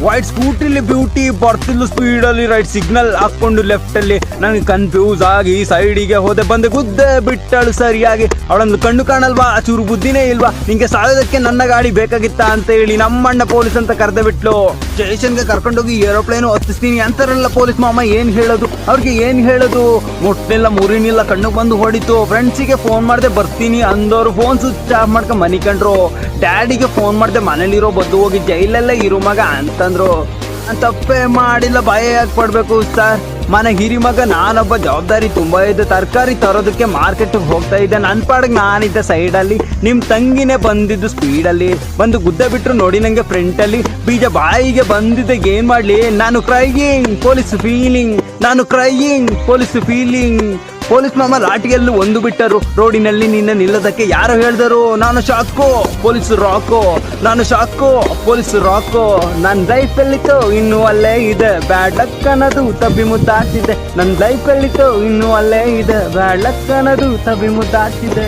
White ಸ್ಕೂಟಿಲಿ beauty ಬರ್ತಿದ್ಲು ಸ್ಪೀಡಲ್ಲಿ, right signal ಹಾಕೊಂಡು left ಅಲ್ಲಿ. ನನಗೆ ಕನ್ಫ್ಯೂಸ್ ಆಗಿ ಸೈಡಿಗೆ ಹೋದೆ, ಬಂದೆ ಗುದ್ದೆ ಬಿಟ್ಟಳು ಸರಿಯಾಗಿ. ಅವಳೊಂದು ಕಣ್ಣು ಕಾಣಲ್ವಾ, ಚೂರು ಬುದ್ಧಿನೇ ಇಲ್ವಾ, ನಿಂಗೆ ಸಾಯೋದಕ್ಕೆ ನನ್ನ ಗಾಡಿ ಬೇಕಾಗಿತ್ತ ಅಂತ ಹೇಳಿ ನಮ್ಮಣ್ಣ ಪೊಲೀಸ್ ಅಂತ ಕರೆದ ಬಿಟ್ಲು. ಸ್ಟೇಷನ್ಗೆ ಕರ್ಕೊಂಡೋಗಿ ಏರೋಪ್ಲೇನು ಹತ್ತಿಸ್ತೀನಿ ಅಂತಾರಲ್ಲ ಪೊಲೀಸ್ ಮಾಮ, ಏನ್ ಹೇಳೋದು ಅವ್ರಿಗೆ, ಏನ್ ಹೇಳೋದು? ಮುಟ್ನಿಲ್ಲ ಮುರಿನಿಲ್ಲ, ಕಣ್ಣು ಬಂದು ಹೊಡಿತು. ಫ್ರೆಂಡ್ಸಿಗೆ ಫೋನ್ ಮಾಡ್ದೆ ಬರ್ತೀನಿ ಅಂದವರು ಫೋನ್ ಸ್ವಿಚ್ ಆಫ್ ಮಾಡ್ಕೊಂಡ್ ಮನಿ ಕಂಡ್ರು. ಡ್ಯಾಡಿಗೆ ಫೋನ್ ಮಾಡ್ದೆ ಮನೇಲಿರೋ ಬದ್ದು ಹೋಗಿ ಜೈಲಲ್ಲೇ ಇರು ಮಗ ಅಂತಂದ್ರು. ನಾನು ತಪ್ಪೇ ಮಾಡಿಲ್ಲ, ಭಯ ಯಾಕೆ ಪಡ್ಬೇಕು ಸರ್? ಮನೆ ಹಿರಿ ಮಗ ನಾನೊಬ್ಬ, ಜವಾಬ್ದಾರಿ ತುಂಬಾ ಇದೆ. ತರಕಾರಿ ತರೋದಕ್ಕೆ ಮಾರ್ಕೆಟ್ಗೆ ಹೋಗ್ತಾ ಇದ್ದೆ, ನನ್ನ ಪಾಡಿಗೆ ನಾನಿದ್ದೆ ಸೈಡಲ್ಲಿ. ನಿಮ್ಮ ತಂಗಿನೇ ಬಂದಿದ್ದು ಸ್ಪೀಡಲ್ಲಿ, ಬಂದು ಗುದ್ದೆ ಬಿಟ್ರು ನೋಡಿ ನಂಗೆ ಫ್ರಂಟಲ್ಲಿ. ಬೀಜ ಬಾಯಿಗೆ ಬಂದಿದ್ದೆ, ಏನ್ ಮಾಡ್ಲಿ? ನಾನು ಕ್ರೈಯಿಂಗ್ ಪೊಲೀಸ್ ಫೀಲಿಂಗ್, ನಾನು ಕ್ರೈಯಿಂಗ್ ಪೊಲೀಸ್ ಫೀಲಿಂಗ್. ಪೊಲೀಸ್ ಮಾಮ ಲಾಠಿಯಲ್ಲೂ ಒಂದು ಬಿಟ್ಟರು. ರೋಡಿನಲ್ಲಿ ನಿನ್ನ ನಿಲ್ಲದಕ್ಕೆ ಯಾರು ಹೇಳಿದರು? ನಾನು ಶಾಕೋ ಪೊಲೀಸ್ ರಾಕೋ, ನಾನು ಶಾಕೋ ಪೊಲೀಸ್ ರಾಕೋ. ನನ್ನ ಲೈಫಲ್ಲಿತ್ತು ಇನ್ನೂ ಅಲ್ಲೇ ಇದೆ ಬ್ಯಾಡ್ ಲಕ್ ಅನ್ನೋದು ತಬ್ಬಿ ಮುದ್ದಾಡ್ತಿದೆ. ನನ್ನ ಲೈಫಲ್ಲಿತ್ತು ಇನ್ನೂ ಅಲ್ಲೇ ಇದೆ ಬ್ಯಾಡ್ ಲಕ್ ಅನ್ನೋದು ತಬ್ಬಿ ಮುದ್ದಾಡ್ತಿದೆ.